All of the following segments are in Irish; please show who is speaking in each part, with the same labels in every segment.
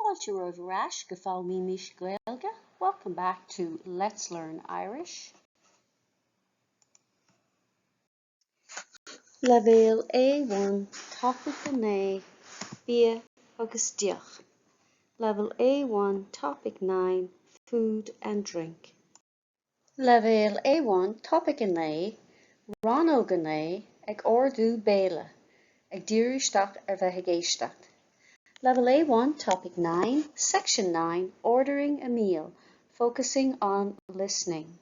Speaker 1: Fáilte roimh go fáil mí mis Gaeilge. Welcome back to Let's Learn Irish. Level A1, topic Gné, Bia agus Deoch. Level A1, topic 9, food and drink. Level A1, topic Gné, Rannóg Gné, Ag Ordú Béile, Ag Éisteacht Éisteacht. Level A1, Topic 9, Section 9, Ordering a Meal, focusing on listening.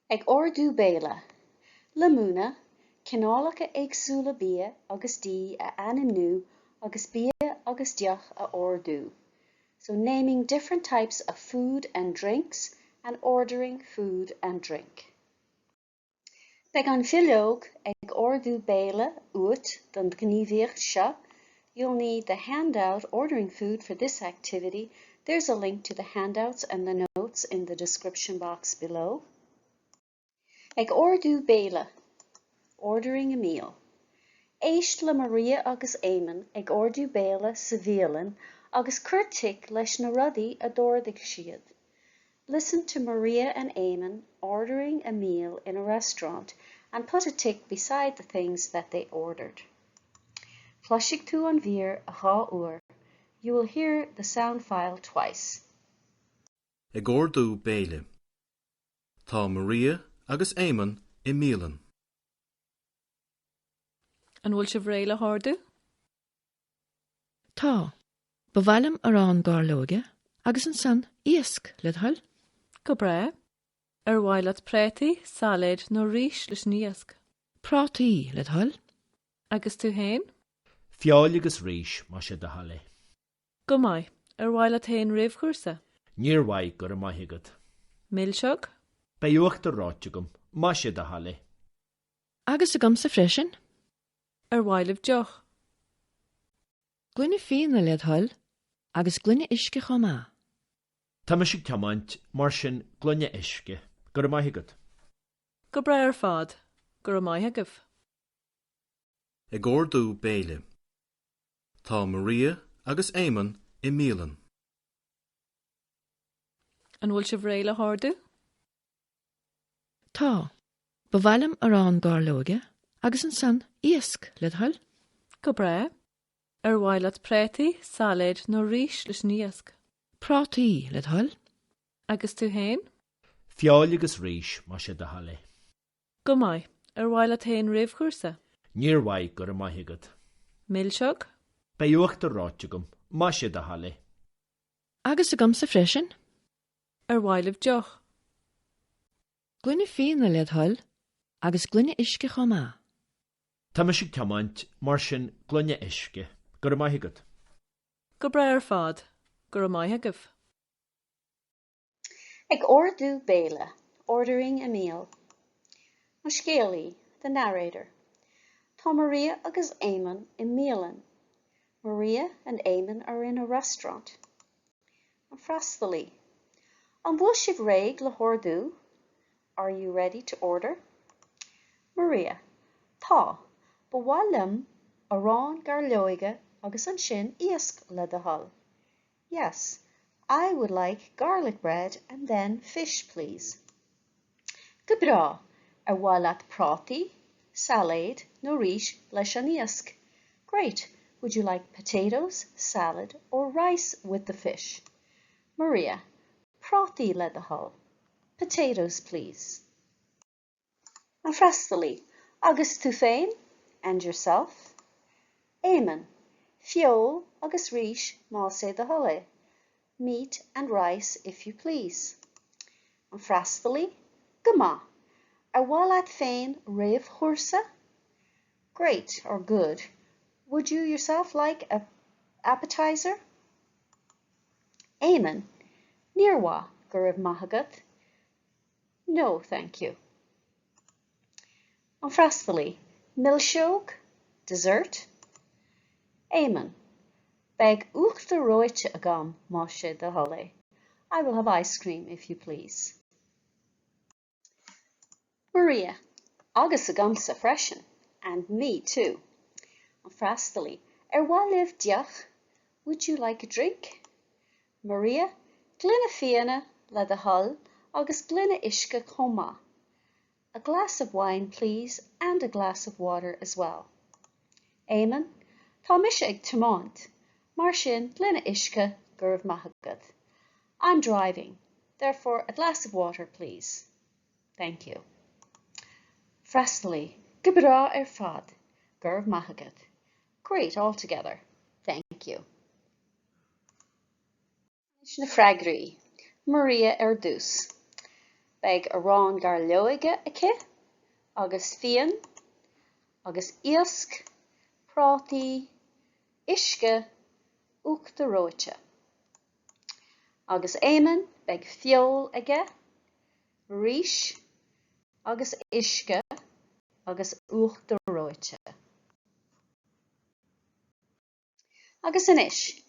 Speaker 1: Ag Ordú Béile, le múna, cineálacha éagsúla bia agus dí a animnú agus bia agus deoch a ordú. So naming different types of food and drinks and ordering food and drink. Beg an filiog ag Ordú Béile uit don gníomhaíocht seo. You'll need the handout ordering food for this activity. There's a link to the handouts and the notes in the description box below. Ag Ordú Béile, ordering a meal. Éist le Maria agus Éimeann ag Ordú Béile sa bhíolann agus cuirteach leis na rudaí a dúirdigh siad. Listen to Maria and Éimeann ordering a meal in a restaurant and put a tick beside the things that they ordered. Plushig tú an bhír a dhá uair. You will hear the sound file twice.
Speaker 2: Ag Ordú Béile. Tá Maria agus Éimeann I Míle.
Speaker 3: An bhfuil sibh réile háardú?
Speaker 4: Tá, ba bhailim arán Gaeilge agus an san íosc le thoil.
Speaker 3: Go bra, bhaileat prétaí, salad nó rís leis níosc.
Speaker 4: Prátaí le thoil.
Speaker 3: Agus tú héin?
Speaker 5: Fáil agus rís má sé de halaí.
Speaker 3: Go maith, bhaileat héin roimh chuirsa?
Speaker 5: Níor mhaith gur a maithigad.
Speaker 3: Míle
Speaker 5: Buíochas a ráite gom, má sé de halaí.
Speaker 4: Agus a gom sa freisin?
Speaker 3: Bhailibh Deoch.
Speaker 4: Glúine féinna le thoil, agus glúine isce chomá.
Speaker 5: Tá me sig teamaint mar sin glúine isce gur a maithigad.
Speaker 3: Go bra fad, gur a maithigah.
Speaker 2: Ag Ordú Béile. Tá Maria agus Éimeann I Míle.
Speaker 3: An bhfuil sibh réile háardú?
Speaker 4: Tá, ba bhailim arán Gaeilge agus an san íosc le thoil.
Speaker 3: Go bra, bhaileat prétaí, salad nó rís leis níosc.
Speaker 4: Prátaí le thoil.
Speaker 3: Agus tú héin?
Speaker 5: Fáil agus rís má sé de halaí.
Speaker 3: Go maith, bhaileat héin roimh chuirsa?
Speaker 5: Níor mhaith gur a maithigad.
Speaker 3: Míle
Speaker 5: Buíochas a ráite gom, má sé de halaí.
Speaker 4: Agus a gom sa freisin?
Speaker 3: Bhailibh Deoch.
Speaker 4: Glúine féinna le thoil, agus glúine isce chomá.
Speaker 5: Tá me sig teamaint mar sin glúine isce gur a maithigad.
Speaker 3: Go bra fad, gur a maithigah.
Speaker 1: Ag Ordú Béile, ordering a meal. Muscéalaí, the narrator. Tá Maria agus Éimeann I Míle. Maria and Éimeann are in a restaurant. An freastalí. An bhfuil sibh réig le háardú? Are you ready to order? Maria. Tá, ba bhailim arán Gaeilge agus an sin íosc le do thoil. Yes, I would like garlic bread and then fish, please. Go bra, bhaileat prátaí, salad nó rís leis an íosc. Great. Would you like potatoes, salad, or rice with the fish? Maria. Prátaí le do thoil. Potatoes, please. An freastalí. Agus tú féin? And yourself? Éimeann. Fiol agus rís má sé de halaí. Meat and rice, if you please. An freastalí. Go maith. Bhaileat féin roimh chuirsa? Great or good. Would you yourself like an appetizer? Éimeann. Níor mhaith gur raibh maithigad. No, thank you. An freastalí. Milseog? Dessert? Éimeann. Beg uachtar roite agam má sé de halaí. I will have ice cream, if you please. Maria. Agus agam sa freisin. And me too. An freastalí. Bhailibh Deoch? would you like a drink? Maria, glunne fianna le the hull, agus glunne ishka chomá. A glass of wine, please, and a glass of water as well. Éimeann, tá mise ag tiomáint, mar sin glunne ishka gurb maithagad. I'm driving, therefore a glass of water, please. Thank you. Freastalí, gibbrá fad, gurb maithagad. Great altogether. Thank you. Na freagraí, Maria dús. Beg a rán gar leoige aici, agus fian, agus iasc, prátaí, isce, uachta róite. Agus Éimeann beg fiol aige, ríis, agus isce, agus uachta róite. Agus inis,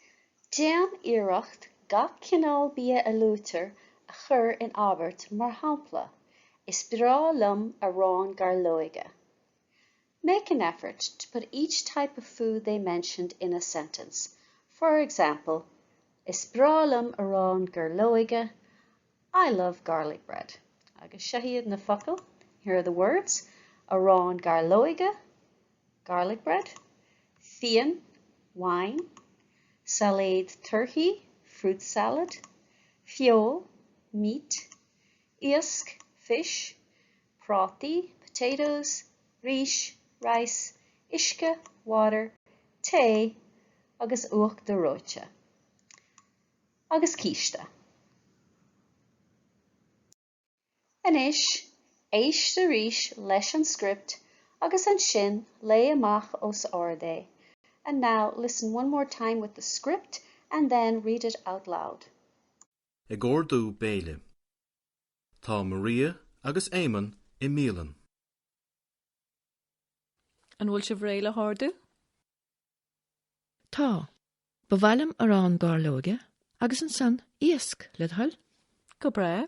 Speaker 1: déan iarracht gach cinál bia a lútar a chur in Albert mar hampla, is bra lum a rán gar loige. Make an effort to put each type of food they mentioned in a sentence. For example, is bra lum a rán gar loige, I love garlic bread. Agus shahiad na focal, here are the words, a rán gar loige, garlic bread, fian, wine, salad turkey, fruit salad, fiol, meat, iasc, fish, prátaí, potatoes, ríis, rice, isce, water, té, agus uachta róite. Agus cíiste. Inis, éiste ríis leis an script, agus an sin lé amach os ordé. And now listen one more time with the script and then read it out loud.
Speaker 2: Ag Ordú Béile. Tá Maria agus Éimeann I Míle.
Speaker 3: An bhfuil sibh réile háardú?
Speaker 4: Tá, bhhailm ar an gárlóige, agus an san iasc le thuil.
Speaker 3: Go bra,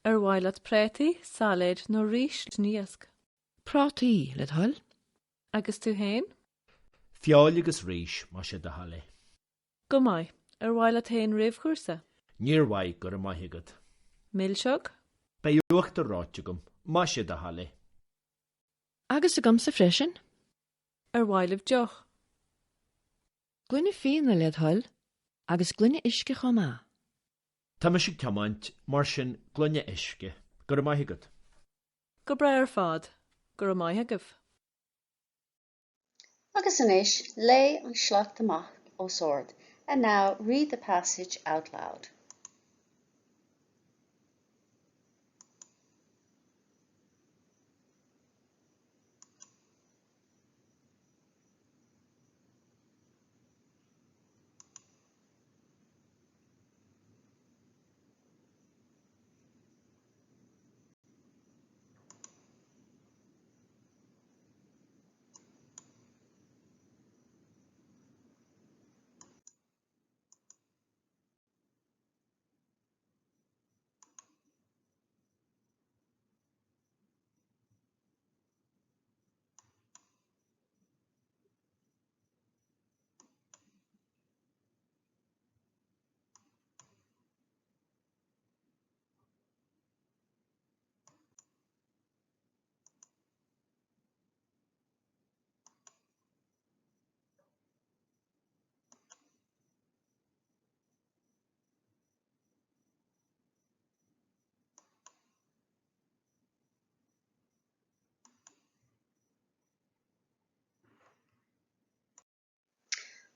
Speaker 3: ar bhaileat prétaí, salad nó ríis níosc.
Speaker 4: Prátaí le thuil.
Speaker 3: Agus tú hain?
Speaker 5: Fáil agus ríis má sé de halle.
Speaker 3: Go mai, ar bhaileat hain réamhchúrsa.
Speaker 5: Níor mhaith gur maithigad.
Speaker 3: Mílseog?
Speaker 5: Buíochas ráite gom, má sé de halle.
Speaker 4: Agus a gom sa freisin.
Speaker 3: Ar bhailemh Deoch.
Speaker 4: Glunne fianna le thuil, agus glunne isce chomá.
Speaker 5: Tá mise ag tiomáint mar sin glunne isce gur maithigad.
Speaker 3: Go bra ar fad, gur maithagah.
Speaker 1: Agus inis, lay an slacht amach ó sword. And now read the passage out loud.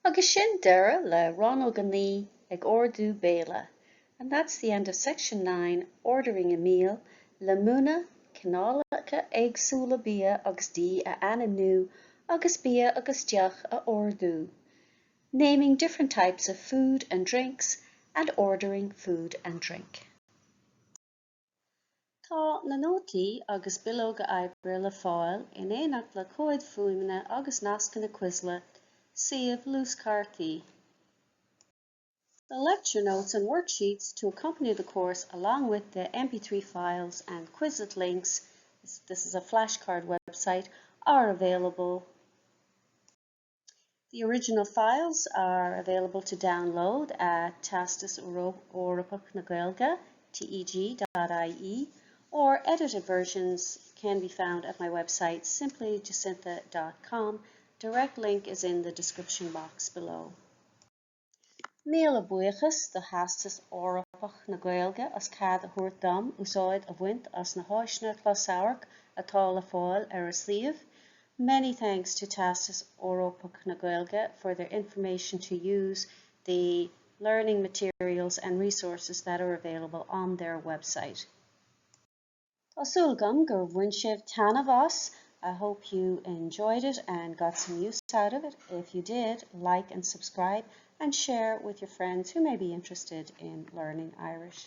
Speaker 1: Agus sin deireadh le Rannóg Ag Ordú Béile. And that's the end of section 9, ordering a meal, le múna, cineálacha éagsúla bia agus dí a ananú, agus bia agus deach a ordú, naming different types of food and drinks and ordering food and drink. Tá na nótaí agus bilóga oibre le fáil in éineacht le cóid fuaimne agus nasca na cuisle, suíomh lúscartaí. The lecture notes and worksheets to accompany the course, along with the MP3 files and Quizlet links, this is a flashcard website, are available The original files are available to download at Theastas Eorpach na Gaeilge, teg.ie, or edited versions can be found at my website, simplyjacinta.com. Direct link is in the description box below. Míle buíochas the Theastas Eorpach na Gaeilge as cead a thabhairt dom úsáid a bhaint as na háiseanna closamhairc atá le fáil ar a suíomh. Many thanks to Theastas Eorpach na Gaeilge for their information to use, the learning materials and resources that are available on their website. Tásúlgam gur bhain sibh tanna bhas. I hope you enjoyed it and got some use out of it. If you did, like and subscribe and share with your friends who may be interested in learning Irish.